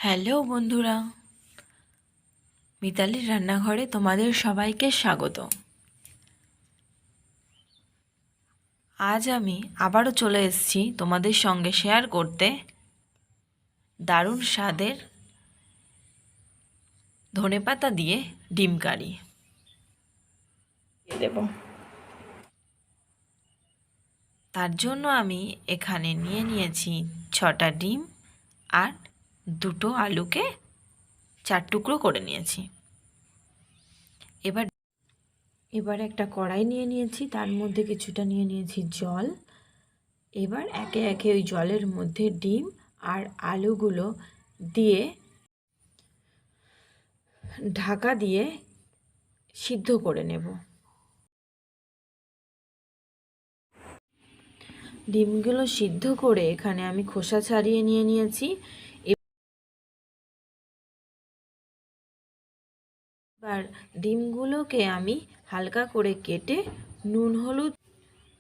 Hello বন্ধুরা, মিতালির রান্নাঘরে তোমাদের সবাইকে স্বাগত। আজ আমি আবারও চলে এসেছি তোমাদের সঙ্গে শেয়ার করতে দারুণ স্বাদের ধনেপাতা দিয়ে ডিম কারি দেব। তার জন্য আমি এখানে নিয়েছি 6টা ডিম আর 2টো আলুকে 4 টুকরো করে নিয়েছি। এবার একটা কড়াই নিয়েছি, তার মধ্যে কিছুটা নিয়েছি জল। এবার একে একে ওই জলের মধ্যে ডিম আর আলুগুলো দিয়ে ঢাকা দিয়ে সিদ্ধ করে নেব। ডিমগুলো সিদ্ধ করে এখানে আমি খোসা ছাড়িয়ে নিয়েছি। এবার ডিমগুলোকে আমি হালকা করে কেটে নুন হলুদ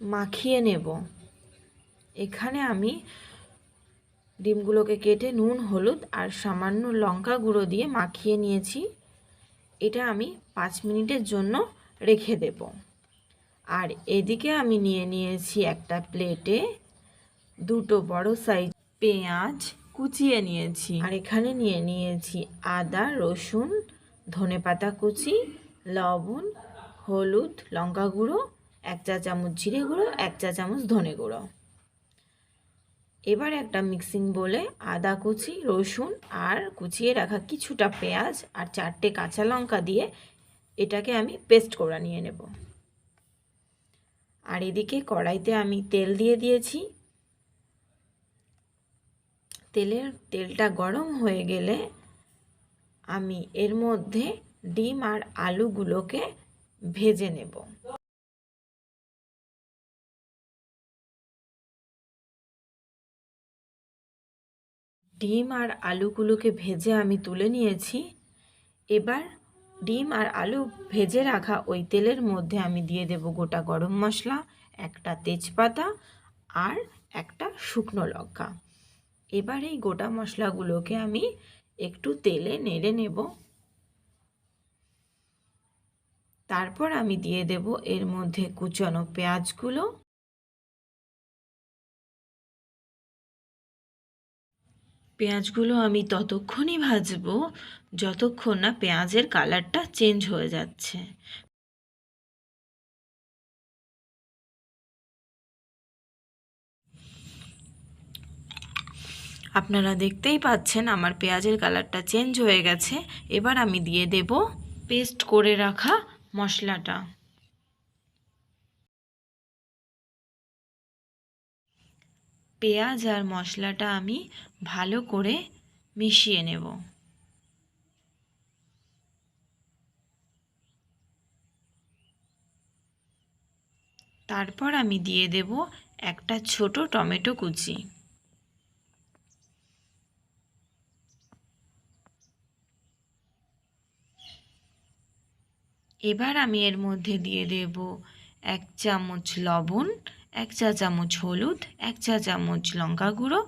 মাখিয়ে নেব। এখানে আমি ডিমগুলোকে কেটে নুন হলুদ আর সামান্য লঙ্কা গুঁড়ো দিয়ে মাখিয়ে নিয়েছি। এটা আমি 5 মিনিটের জন্য রেখে দেব। আর এদিকে আমি নিয়েছি একটা প্লেটে 2টো বড় সাইজ পেঁয়াজ কুচিয়ে নিয়েছি। আর এখানে নিয়েছি আদা রসুন ধনেপাতা কুচি, লবণ, হলুদ, লঙ্কা গুঁড়ো, 1 চা চামচ জিরে গুঁড়ো, 1 চা চামচ ধনে গুঁড়ো। এবার একটা মিক্সিং বোলে আদা কুচি, রসুন আর কুচিয়ে রাখা কিছুটা পেঁয়াজ আর 4টে কাঁচা লঙ্কা দিয়ে এটাকে আমি পেস্ট করে নিয়ে নেব। আর এদিকে কড়াইতে আমি তেল দিয়ে দিয়েছি। তেলটা গরম হয়ে গেলে আমি এর মধ্যে ডিম আর আলুগুলোকে ভেজে নেব। ডিম আর আলুগুলোকে ভেজে আমি তুলে নিয়েছি। এবার ডিম আর আলু ভেজে রাখা ওই তেলের মধ্যে আমি দিয়ে দেব গোটা গরম মশলা, একটা তেজপাতা আর একটা শুকনো লঙ্কা। এবার এই গোটা মশলাগুলোকে আমি একটু তেলে নেড়ে নেব। তারপর আমি দিয়ে দেব এর মধ্যে কুচানো পেঁয়াজগুলো। পেঁয়াজগুলো আমি ততক্ষণই ভাজবো যতক্ষণ না পেঁয়াজের কালারটা চেঞ্জ হয়ে যাচ্ছে। আপনারা দেখতেই পাচ্ছেন আমার পেঁয়াজের কালারটা চেঞ্জ হয়ে গেছে। এবার আমি দিয়ে দেব পেস্ট করে রাখা মশলাটা। পেঁয়াজ আর মশলাটা আমি ভালো করে মিশিয়ে নেব। তারপর আমি দিয়ে দেব একটা ছোট টমেটো কুচি। এবার আমি এর মধ্যে দিয়ে দেব 1 চামচ লবণ, 1 চা চামচ হলুদ, 1 চা চামচ লঙ্কা গুঁড়ো,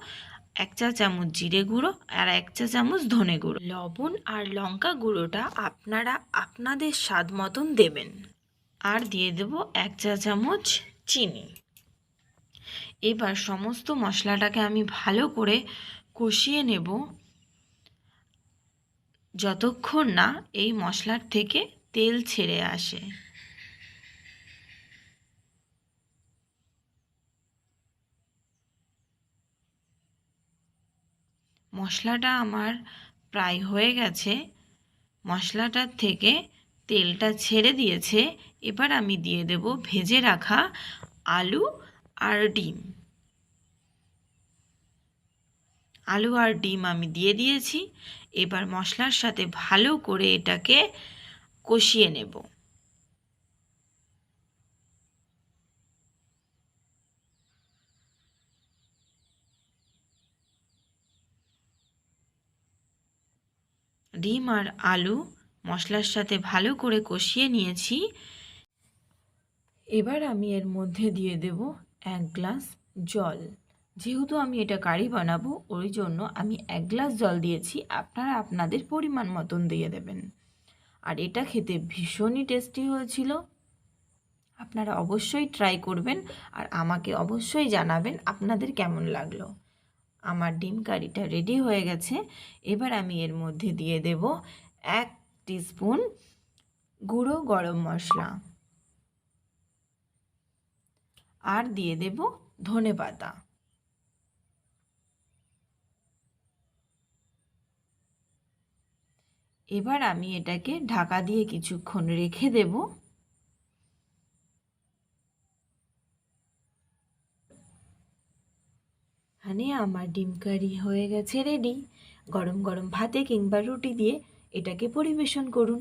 1 চা চামচ জিরে গুঁড়ো আর 1 চা চামচ ধনে গুঁড়ো। লবণ আর লঙ্কা গুঁড়োটা আপনারা আপনাদের স্বাদ মতন দেবেন। আর দিয়ে দেব 1 চা চামচ চিনি। এবার সমস্ত মশলাটাকে আমি ভালো করে কষিয়ে নেব যতক্ষণ না এই মশলার থেকে তেল ছেড়ে আসে। মশলাটা আমার প্রায় হয়ে গেছে, মশলাটার থেকে তেলটা ছেড়ে দিয়েছে। এবার আমি দিয়ে দেব ভেজে রাখা আলু আর ডিম। আলু আর ডিম আমি দিয়ে দিয়েছি। এবার মশলার সাথে ভালো করে এটাকে কষিয়ে নেব। ডিম আর আলু মশলার সাথে ভালো করে কষিয়ে নিয়েছি। এবার আমি এর মধ্যে দিয়ে দেব 1 গ্লাস জল। যেহেতু আমি এটা কারি বানাবো ওই জন্য আমি 1 গ্লাস জল দিয়েছি, আপনারা আপনাদের পরিমাণ মতন দিয়ে দেবেন। আর এটা খেতে ভীষণই টেস্টি হয়েছিল। আপনারা অবশ্যই ট্রাই করবেন আর আমাকে অবশ্যই জানাবেন আপনাদের কেমন লাগলো। আমার ডিম কারিটা রেডি হয়ে গেছে। এবার আমি এর মধ্যে দিয়ে দেব 1 টিস্পুন গুঁড়ো গরম মশলা আর দিয়ে দেব ধনেপাতা। এবার আমি এটাকে ঢাকা দিয়ে কিছুক্ষণ রেখে দেব। এখানে আমার ডিম কারি হয়ে গেছে রেডি। গরম গরম ভাতে কিংবা রুটি দিয়ে এটাকে পরিবেশন করুন।